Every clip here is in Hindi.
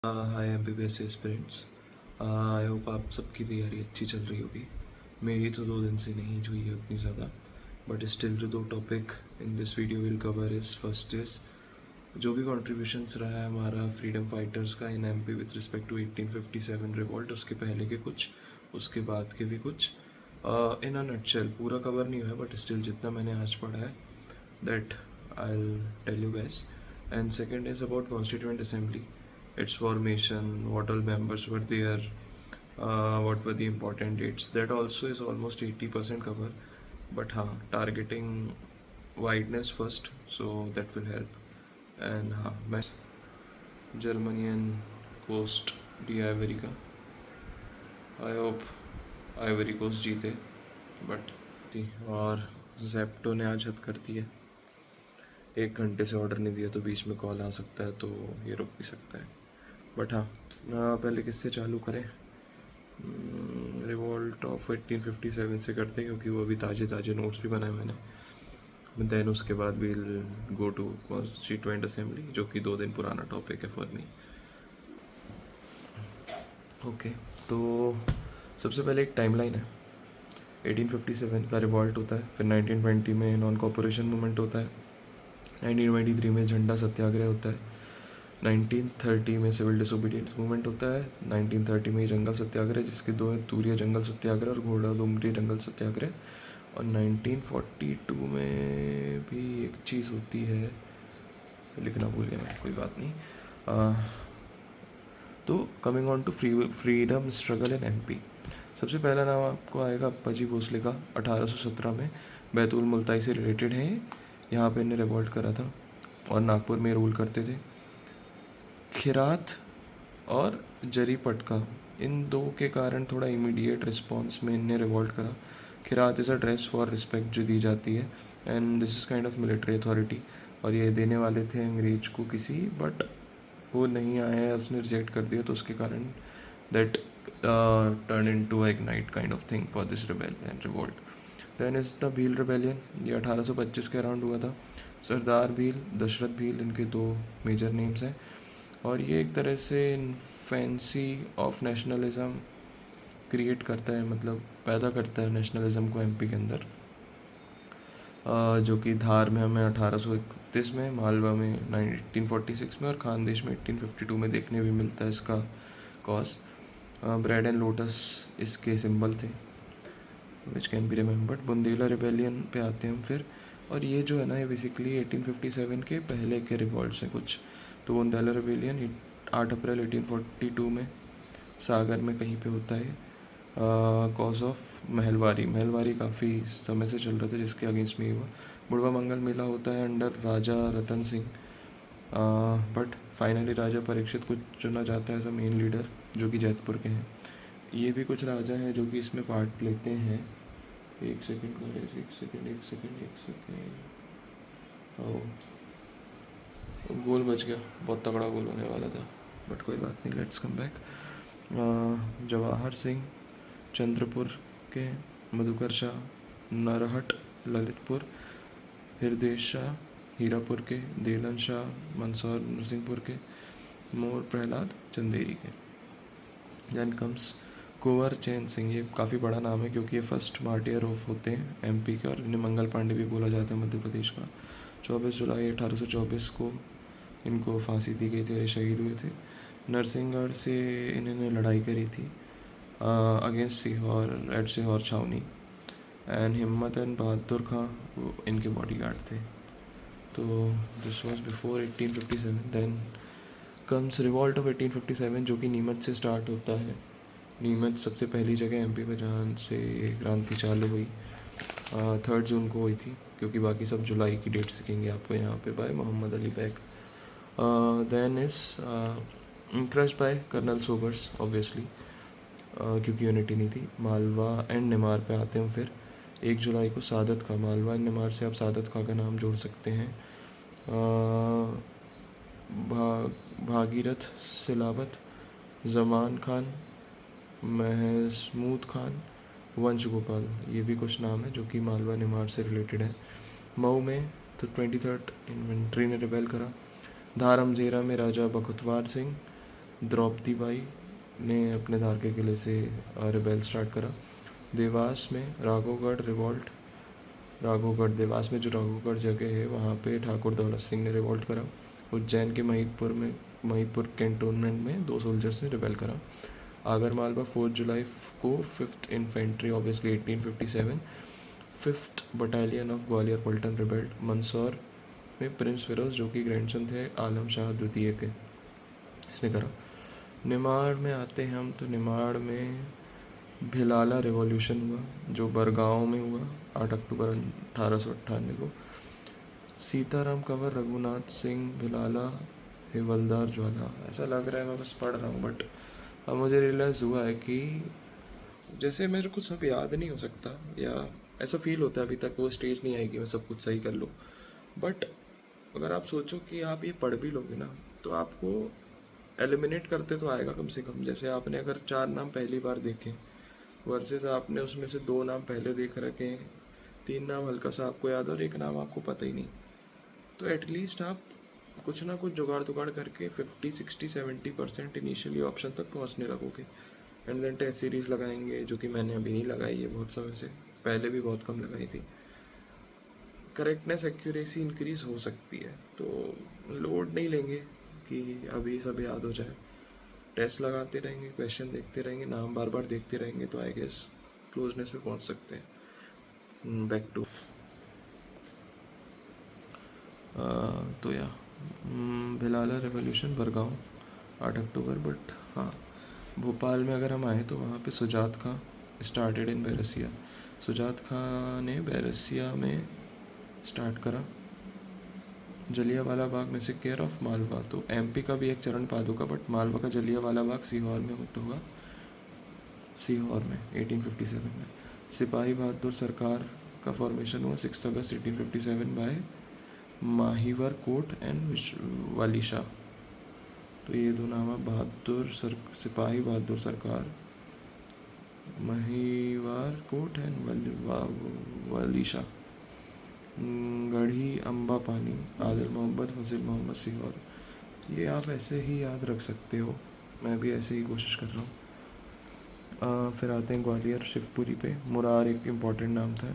Hi MBBS aspirants. I hope आप सबकी तैयारी अच्छी चल रही होगी। मेरी तो 2 दिन से नहीं हुई है उतनी ज़्यादा, बट स्टिल जो 2 topic in this video will cover is first is जो भी कॉन्ट्रीब्यूशंस रहा है हमारा फ्रीडम फाइटर्स का in MP with respect to 1857 revolt, उसके पहले के कुछ, उसके बाद के भी कुछ। इन अ नटशेल पूरा कवर नहीं हुआ है, बट स्टिल जितना मैंने आज पढ़ा है that I will tell you guys. And second is about constituent assembly, its formation, what all members were there, what were the important dates. That also is almost 80% cover. But हाँ, targeting wideness first, so that will help. And हाँ, मैं Germany and Coast D Ivory का, आई होप आइवरी कोस्ट जीते, बट और जेप्टो ने आज हद कर दी है। 1 घंटे से ऑर्डर नहीं दिया तो बीच में कॉल आ सकता है, तो ये रुक भी सकता है। बट हाँ, पहले किससे चालू करें? रिवॉल्ट ऑफ 1857 से करते हैं, क्योंकि वो अभी ताज़े नोट्स भी बनाए मैंने। देन उसके बाद will go to constituent assembly, जो कि 2 दिन पुराना टॉपिक है फॉर मी। ओके, तो सबसे पहले एक टाइमलाइन है। 1857 का रिवॉल्ट होता है, फिर 1920 में नॉन कॉपोरेशन मूवमेंट होता है, 1923 में झंडा सत्याग्रह होता है, 1930 में सिविल डिसोबीडियंस मूवमेंट होता है, 1930 में जंगल सत्याग्रह, जिसके 2 है, तूरिया जंगल सत्याग्रह और घोड़ा डोंगरी जंगल सत्याग्रह। और 1942 में भी एक चीज़ होती है, लिखना भूल गया मैं, कोई बात नहीं। तो coming on to freedom struggle in MP, सबसे पहला नाम आपको आएगा अप्पा जी भोसले का। 1817 में बैतूल मुल्ताई से रिलेटेड है, यहाँ पे इन्हें रिवॉल्ट करा था और नागपुर में रूल करते थे। खिरात और जरी पटका, इन 2 के कारण थोड़ा इमीडिएट रिस्पॉन्स में इनने रिवॉल्ट करा। खिरात is a dress for respect जो दी जाती है, and this is kind of military authority, और ये देने वाले थे अंग्रेज को किसी, बट वो नहीं आया है, उसने रिजेक्ट कर दिया, तो उसके कारण that turn in to ignite kind of thing for this rebellion and revolt. Then is the Bhil rebellion, ये 1825 के अराउंड हुआ था। सरदार भील, दशरथ भील, इनके 2 मेजर नेम्स हैं, और ये एक तरह से फैंसी ऑफ नेशनलिज्म क्रिएट करता है, मतलब पैदा करता है नेशनलिज्म को एमपी के अंदर, जो कि धार में हमें 1831 में, मालवा में 1946 में और खानदेश में 1852 में देखने भी मिलता है इसका कॉज। ब्रेड एंड लोटस इसके सिंबल थे, which can be remembered. Bundela rebellion पे आते हैं हम फिर, और ये जो है ना, ये बेसिकली 1857 के पहले के रिवॉल्ट्स हैं कुछ। तो बुंदेला रिबेलियन 8 अप्रैल 1842 में सागर में कहीं पे होता है, कॉज ऑफ महलवारी काफ़ी समय से चल रहा था, जिसके अगेंस्ट में ही हुआ। बुढ़वा मंगल मेला होता है under Raja Ratan Singh, but finally Raja Parikshit को चुना जाता है एज अ मेन लीडर, जो कि जैतपुर के हैं। ये भी कुछ राजा हैं जो कि इसमें पार्ट लेते हैं। एक सेकेंड, ओ गोल बच गया, बहुत तगड़ा गोल होने वाला था, बट कोई बात नहीं, let's come back. Jawahar Singh Chandrapur के, मधुकर शाह नरहट ललितपुर, हृदय शाह हीरापुर के, देलन शाह मंदसौर नरसिंहपुर के, मोर प्रहलाद चंदेरी के। देन कम्स कुंवर चैन सिंह, ये काफ़ी बड़ा नाम है क्योंकि ये फर्स्ट मार्टियर ऑफ होते हैं एमपी के, और इन्हें मंगल पांडे भी बोला जाता है मध्य प्रदेश का। 24 जुलाई 1824 को इनको फांसी दी गई थी, शहीद हुए थे। नरसिंहगढ़ से इन्होंने लड़ाई करी थी अगेंस्ट सीहोर एट सीहोर छावनी, एंड हिम्मत एंड बहादुर खां वो इनके बॉडीगार्ड थे। तो this was before 1857। Then comes revolt of 1857, जो कि नीमच से स्टार्ट होता है। नीमच सबसे पहली जगह एमपी में जहाँ से क्रांति चालू हुई, 3 जून को हुई थी, क्योंकि बाकी सब जुलाई की डेट सीखेंगे आपको यहाँ पे, by Mohammed Ali Baig. Then is crush by colonel Sobers obviously, क्योंकि यूनिटी नहीं थी। मालवा एंड निमार पे आते हैं फिर। 1 जुलाई को सादत खां, मालवा एंड निमार से आप सादत खां का नाम जोड़ सकते हैं। भागीरथ सिलावत, जमान खान, महमूद खान, वंश गोपाल, ये भी कुछ नाम है जो कि मालवा निमार से रिलेटेड है। मऊ में तो 23rd इन्फेंट्री ने रिबेल करा। धारम जेरा में राजा बखतवार सिंह, द्रौपदी बाई ने अपने धार के किले से रिबेल स्टार्ट करा। देवास में राघवगढ़ रिवॉल्ट, राघवगढ़ देवास में जो राघवगढ़ जगह है वहाँ पे ठाकुर दौलत सिंह ने रिवॉल्ट करा। उज्जैन के महिदपुर कैंटोनमेंट में 2 सोल्जर्स ने रिबेल करा। आगर मालवा 4 जुलाई को 5th infantry obviously 1857, 5th battalion of Gwalior पल्टन रिबेल्ड। मंदसौर में प्रिंस फिरोज जो कि ग्रैंडसन थे आलम शाह द्वितीय के, इसने करा। निमाड़ में आते हैं हम, तो निमाड़ में भिलाला रिवॉल्यूशन हुआ जो बरगांव में हुआ 8 अक्टूबर 1898 को। सीताराम कंवर, रघुनाथ सिंह, भिलाला, हिवलदार ज्वाला। ऐसा लग रहा है मैं बस पढ़ रहा हूँ, बट अब मुझे रियलाइज़ हुआ है कि जैसे मेरे को सब याद नहीं हो सकता, या ऐसा फील होता है अभी तक वो स्टेज नहीं आएगी मैं सब कुछ सही कर लूँ। बट अगर आप सोचो कि आप ये पढ़ भी लोगे ना, तो आपको एलिमिनेट करते तो आएगा कम से कम। जैसे आपने अगर 4 नाम पहली बार देखे वर्सेस आपने उसमें से 2 नाम पहले देख रखे हैं, 3 नाम हल्का सा आपको याद और 1 नाम आपको पता ही नहीं, तो एटलीस्ट आप कुछ ना कुछ जुगाड़ तुगाड़ करके 50, 60, 70% इनिशियली ऑप्शन तक पहुंचने लगोगे। एंड देन टेस्ट सीरीज़ लगाएंगे, जो कि मैंने अभी नहीं लगाई है बहुत समय से, पहले भी बहुत कम लगाई थी। करेक्टनेस एक्यूरेसी इंक्रीज़ हो सकती है, तो लोड नहीं लेंगे कि अभी सब याद हो जाए। टेस्ट लगाते रहेंगे, क्वेश्चन देखते रहेंगे, नाम बार बार देखते रहेंगे, तो आई गेस क्लोजनेस पे पहुंच सकते हैं। बैक टू तो या Bhilala revolution Bargaon 8 October. But हाँ, भोपाल में अगर हम आए तो वहाँ पे सुजात खां स्टार्टेड इन बैरसिया। सुजात खां ने बैरसिया में स्टार्ट करा। जलियांवाला बाग में से केयर ऑफ मालवा, तो एमपी का भी एक चरण पादुका, बट मालवा का जलियांवाला बाग सीहोर में होता हुआ, सीहोर में 1857 में। सिपाही बहादुर सरकार का फॉर्मेशन हुआ 6 अगस्त 1857 बाय माहिवर कोट एंड वालीशा। तो ये 2 नाम है सिपाही बहादुर सरकार, महिवार कोट एंड वालीशा। गढ़ी अम्बा पानी, आदिल मोहम्मद, फजील मोहम्मद, सीहोर। ये आप ऐसे ही याद रख सकते हो, मैं भी ऐसे ही कोशिश कर रहा हूँ। फिर आते हैं ग्वालियर शिवपुरी पे। मुरार एक इम्पॉर्टेंट नाम था।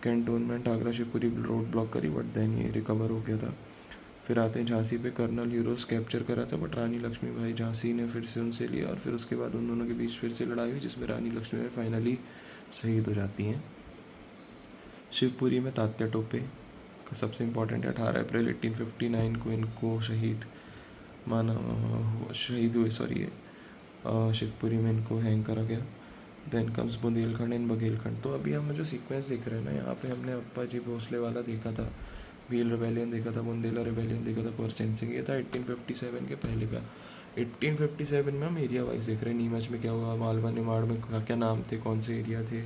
Cantonment Agra Shivpuri road block करी, बट देन ये रिकवर हो गया था। फिर आते हैं झांसी पे। कर्नल यूरोस कैप्चर करा था, बट रानी लक्ष्मीबाई झांसी ने फिर से उनसे लिया, और फिर उसके बाद उन दोनों के बीच फिर से लड़ाई हुई, जिसमें रानी लक्ष्मीबाई फाइनली शहीद हो जाती हैं। शिवपुरी में तात्या टोपे का सबसे इम्पोर्टेंट है। 18 अप्रैल 1859 को इनको शहीद हुए, शिवपुरी में इनको हैंग करा गया। Then comes Bundelkhand and Baghelkhand. तो अभी हम जो सीक्वेंस देख रहे हैं ना, यहाँ पे हमने अप्पा जी भोसले वाला देखा था, भील रिबेलियन देखा था, बुंदेला रिबेलियन देखा था, कुंवर चैन सिंह, ये था 1857 के पहले का। 1857 में हम एरिया वाइज देख रहे हैं। नीमच में क्या हुआ, मालवा निमाड़ में क्या नाम थे, कौन से एरिया थे,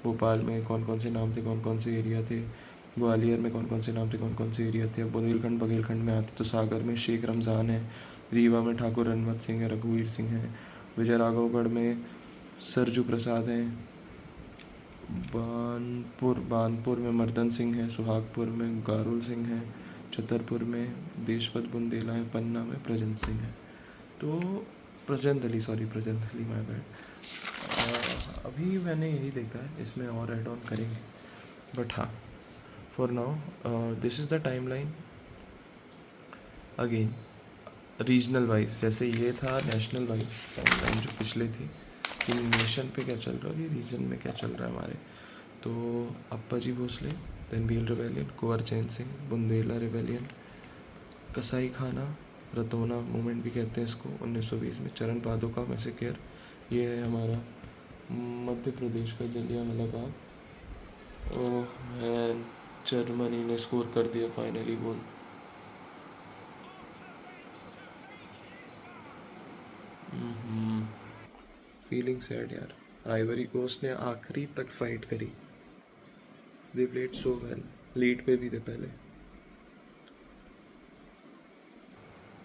भोपाल में कौन कौन से नाम थे, कौन कौन से एरिया थे, ग्वालियर में कौन कौन से नाम थे, कौन कौन से एरिया थे। अब बुंदेलखंड बघेलखंड में आते तो सागर में शेख रमज़ान है, रीवा में ठाकुर रनमत सिंह है, रघुवीर सिंह है, विजय राघवगढ़ में सरजू प्रसाद हैं, बानपुर में मर्दन सिंह है, सुहागपुर में गारुल सिंह है, छतरपुर में देशपत बुंदेला है, पन्ना में प्रजंत सिंह है। तो प्रजंत अली माय बैड। अभी मैंने यही देखा है, इसमें और ऐड ऑन करेंगे, बट हाँ for now this is the time line. Again regional wise, जैसे ये था नेशनल वाइज टाइम लाइन जो पिछले थी कि नेशन पे क्या चल रहा है, रीजन में क्या चल रहा है हमारे। तो अप्पा जी भोसले, देन भील रिबेलियन, कुंवर चैन सिंह, बुंदेला रिबेलियन, कसाई खाना, रतौना मूवमेंट भी कहते हैं इसको, 1920 में। चरण पादुका मैसेकेयर, ये है हमारा मध्य प्रदेश का जलियांवाला बाग। और जर्मनी ने स्कोर कर दिया फाइनली गोल। फीलिंग सैड यार। आइवरी कोस्ट ने आखिरी तक फाइट करी, they played so well, lead पे भी थे पहले,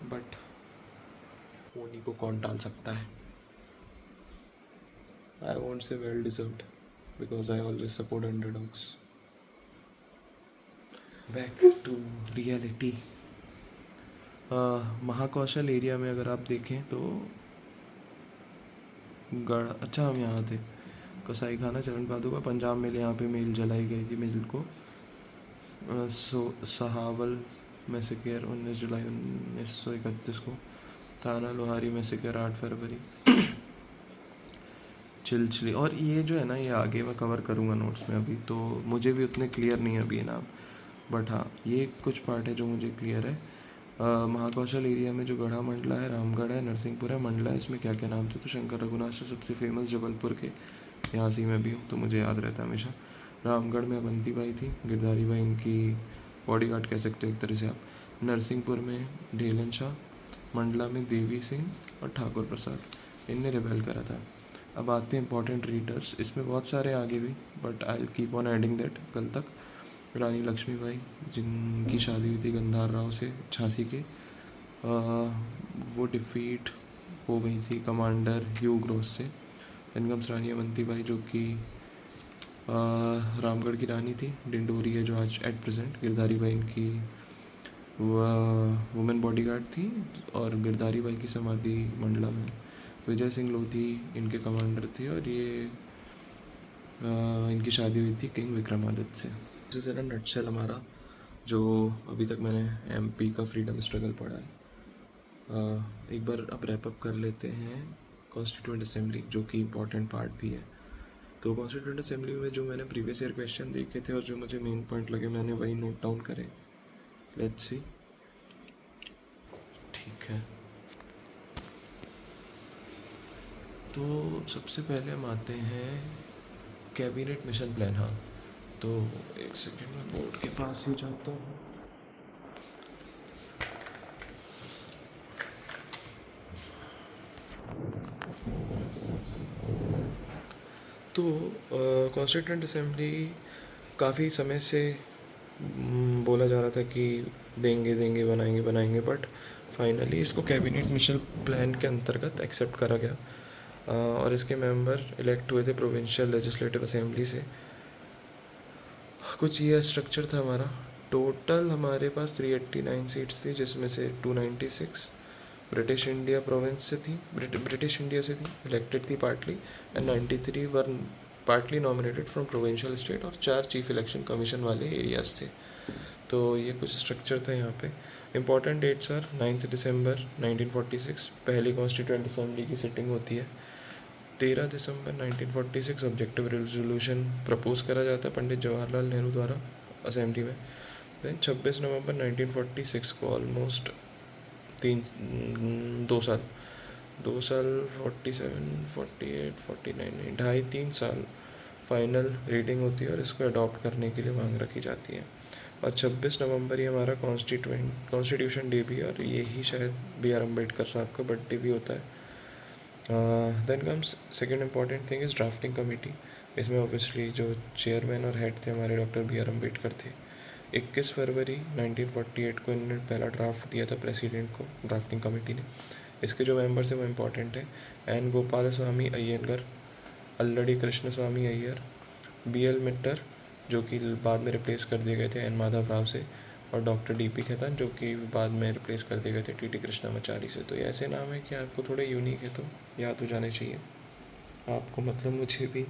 बट उन्हीं को कौन टाल सकता है। I won't say well deserved because I always support underdogs. Back to reality. Mahakoshal area में अगर आप देखें तो गढ़, अच्छा हम यहाँ थे। कसाई खाना चरण पादुका पंजाब मेल, यहाँ पे मेल जलाई गई थी मेल को। सहावल मैसेकेयर 19 जुलाई 1931 को। थाना लोहारी मैसेकेयर 8 फरवरी। चिलचिली, और ये जो है ना, ये आगे मैं कवर करूँगा नोट्स में, अभी तो मुझे भी उतने क्लियर नहीं है अभी नाम, बट हाँ ये कुछ पार्ट है जो मुझे क्लियर है। महाकौशल एरिया में जो गढ़ा मंडला है, रामगढ़ है, नरसिंहपुर है, मंडला है, इसमें क्या क्या नाम थे, तो शंकर रघुनाथ से सबसे फेमस जबलपुर के, यहाँ से मैं भी हूँ तो मुझे याद रहता है हमेशा। रामगढ़ में अवंती बाई थी, गिरधारी बाई इनकी बॉडीगार्ड कह सकते हो एक तरह से आप। नरसिंहपुर में ढेलन शाह, मंडला में देवी सिंह और ठाकुर प्रसाद, इनने रिबेल करा था। अब आते हैं इंपॉर्टेंट रीडर्स, इसमें बहुत सारे आगे भी, but I will keep on adding that कल तक। रानी लक्ष्मीबाई, जिनकी शादी हुई थी गंधार राव से, झांसी के, वो डिफीट हो गई थी कमांडर ह्यू ग्रोस से। देन कम्स रानी अवंती बाई, जो कि रामगढ़ की रानी थी, डिंडोरी है जो आज एट प्रेजेंट। गिरधारी बाई इनकी वुमेन बॉडीगार्ड थी, और गिरधारी बाई की समाधि मंडला में। विजय सिंह लोधी इनके कमांडर थे, और ये इनकी शादी हुई थी किंग विक्रमादित्य से। तो जरा नटशेल हमारा जो अभी तक मैंने एमपी का फ्रीडम स्ट्रगल पढ़ा है, एक बार अब रैपअप कर लेते हैं कॉन्स्टिट्यूएंट असेंबली, जो कि इम्पॉर्टेंट पार्ट भी है। तो कॉन्स्टिट्यूएंट असेंबली में जो मैंने प्रीवियस ईयर क्वेश्चन देखे थे और जो मुझे मेन पॉइंट लगे, मैंने वही नोट डाउन करे। Let's see. ठीक है, तो सबसे पहले हम आते हैं कैबिनेट मिशन प्लान। हाँ, तो एक सेकेंड में बोर्ड के पास ही जाता हूँ। तो कॉन्स्टिट्यूएंट असेंबली काफ़ी समय से बोला जा रहा था कि देंगे देंगे, बनाएंगे बनाएंगे, बट फाइनली इसको कैबिनेट मिशन प्लान के अंतर्गत एक्सेप्ट करा गया, और इसके मेंबर इलेक्ट हुए थे प्रोविंशियल लेजिस्लेटिव असेंबली से। कुछ ये स्ट्रक्चर था हमारा। टोटल हमारे पास 389 सीट्स थी, जिसमें से 296 ब्रिटिश इंडिया प्रोविंस से थी, ब्रिटिश इंडिया से थी, इलेक्टेड थी partly, and 93 were partly nominated from provincial state, और 4 चीफ इलेक्शन कमीशन वाले एरियाज थे। तो ये कुछ स्ट्रक्चर था यहाँ पे। इंपॉर्टेंट डेट्स आर 9 दिसंबर 1946 पहली कॉन्स्टिट्यूएंट असेंबली की सिटिंग होती है। 13 दिसंबर 1946 ऑब्जेक्टिव रेजोल्यूशन प्रपोज करा जाता है पंडित जवाहरलाल नेहरू द्वारा असेंबली में। देन 26 नवंबर 1946 को ऑलमोस्ट 2 साल 47 48 49 2.5-3 साल फाइनल रीडिंग होती है, और इसको अडॉप्ट करने के लिए मांग रखी जाती है। और 26 नवंबर ही हमारा कॉन्स्टिट्यूशन डे भी, और यही शायद B.R. अम्बेडकर साहब का बर्थडे भी होता है। Then comes second important thing is drafting committee. इसमें ऑब्वियसली जो चेयरमैन और हेड थे हमारे डॉक्टर B.R. अम्बेडकर थे। 21 फरवरी 1948 को इन्होंने पहला ड्राफ्ट दिया था प्रेसिडेंट को, ड्राफ्टिंग कमेटी ने। इसके जो मेंबर्स हैं वो इम्पॉर्टेंट है। एन गोपाल स्वामी अय्यंगर, अल्लड़ी कृष्ण स्वामी अय्यर, B.L. मिट्टर, जो कि बाद में रिप्लेस कर दिए गए थे N. माधव राव से, और डॉक्टर D.P. खेतान, जो कि बाद में रिप्लेस कर दिए गए थे T.T. कृष्णामाचारी से। तो ये ऐसे नाम है कि आपको थोड़े यूनिक है तो याद हो जाने चाहिए आपको, मतलब मुझे भी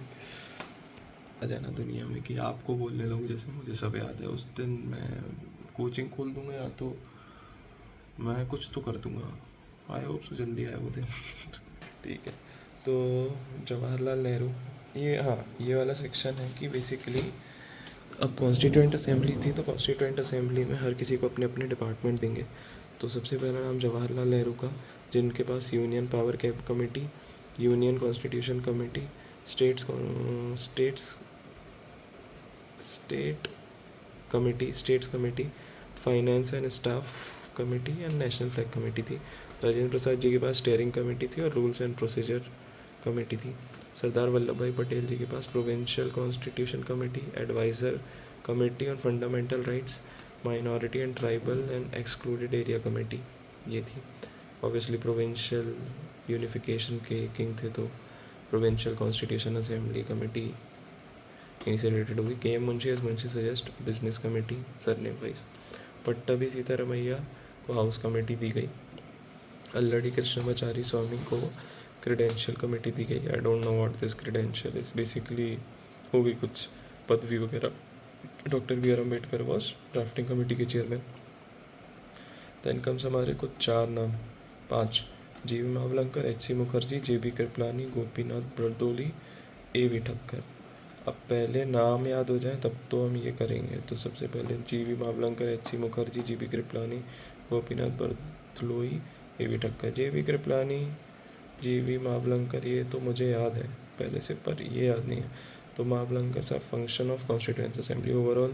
आ जाना दुनिया में कि आपको बोलने लगूँ जैसे मुझे सब याद है। उस दिन मैं कोचिंग खोल दूँगा, या तो मैं कुछ तो कर दूँगा। आई होप सो जल्दी आए वो दिन। ठीक है, तो जवाहरलाल नेहरू, ये हाँ ये वाला सेक्शन है कि बेसिकली अब कॉन्स्टिट्यूएंट असेंबली थी, तो कॉन्स्टिट्यूएंट असेंबली में हर किसी को अपने अपने डिपार्टमेंट देंगे। तो सबसे पहला नाम जवाहरलाल नेहरू का, जिनके पास यूनियन पावर कैब committee, union constitution committee, state committee, finance and staff committee and national flag committee थी। राजेंद्र प्रसाद जी के पास स्टेयरिंग कमेटी थी, और रूल्स एंड प्रोसीजर कमेटी थी। सरदार वल्लभ भाई पटेल जी के पास provincial constitution committee, advisor committee on fundamental rights, minority and tribal and excluded area committee ये थी। ऑब्वियसली प्रोविंशियल यूनिफिकेशन के किंग थे, तो प्रोविंशियल कॉन्स्टिट्यूशन असेंबली कमेटी यहीं से रिलेटेड होगी। K M Munshi as Munshi suggest business committee surname wise. Pattabhi Sitaramayya को हाउस कमेटी दी गई। अल्लड़ी कृष्णमाचारी स्वामी को क्रेडेंशियल कमेटी दी गई। I don't know what this credential is, basically होगी कुछ पदवी वगैरह। Doctor B R Ambedkar was drafting committee के चेयरमैन। देन कम्स हमारे कुछ 4 नाम 5, G V. Mavalankar, H.C. Mukherjee, J.B. Kripalani, Gopinath Bardoloi, A.V. Thakkar. अब पहले नाम याद हो जाए तब तो हम ये करेंगे। तो सबसे पहले G V. Mavalankar, H.C. Mukherjee, J.B. Kripalani, Gopinath Bardoloi, A.V. Thakkar. J.B. Kripalani, J.V. Mavalankar ये तो मुझे याद है पहले से, पर ये याद नहीं है। तो मावलंकर साहब function of constituent assembly overall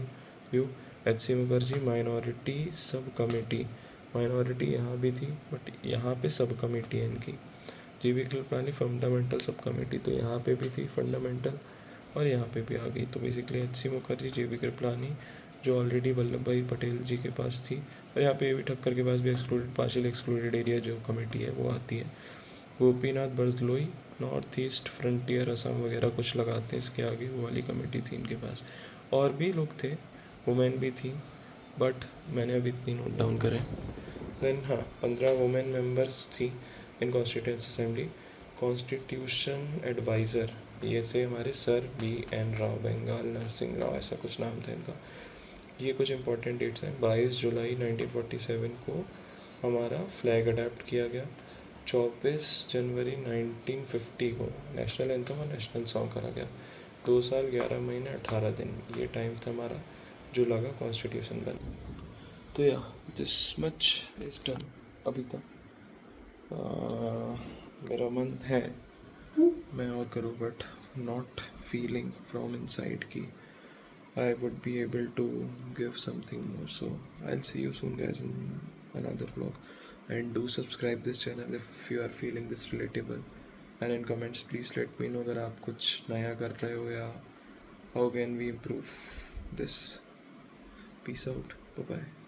view. H.C. Mukherjee minority sub committee, minority यहाँ भी थी बट यहाँ पे सब कमेटी है इनकी। J.B. Kripalani fundamental sub committee, तो यहाँ पे भी थी फंडामेंटल और यहाँ पे भी आ गई। तो basically H.C. Mukherjee, J.B. Kripalani जो ऑलरेडी वल्लभ भाई पटेल जी के पास थी, और यहाँ पे A.V. ठक्कर के पास भी एक्सक्लूडेड पार्शियल एक्सक्लूडेड एरिया जो कमेटी है वो आती है। Gopinath Bardoloi north east frontier Assam वगैरह कुछ लगाते हैं इसके आगे, वो वाली कमेटी थी इनके पास। और भी लोग थे, वुमेन भी थी बट मैंने अभी इतनी नोट डाउन करें। देन हाँ 15 वुमेन मेंबर्स थी इन कॉन्स्टिट्यूंस असेंबली। कॉन्स्टिट्यूशन एडवाइज़र ये थे हमारे सर B.N. राव, बंगाल नरसिंह राव ऐसा कुछ नाम था इनका। ये कुछ इंपॉर्टेंट डेट्स हैं। 22 जुलाई 1947 को हमारा फ्लैग अडैप्ट किया गया। 24 जनवरी 1950 को नेशनल एंथम और नेशनल सॉन्ग करा गया। 2 साल 11 महीने 18 दिन ये टाइम था हमारा जो लगा कॉन्स्टिट्यूशन बन। तो या दिस मच इज डन अभी तक। मेरा मन है मैं और करूँ but not feeling from inside की I would be able to give something more. So I'll see you soon guys in another vlog, and do subscribe this channel if you are feeling this relatable, and in comments please let me know अगर आप कुछ नया कर रहे हो या how can we improve this. Peace out, bye bye.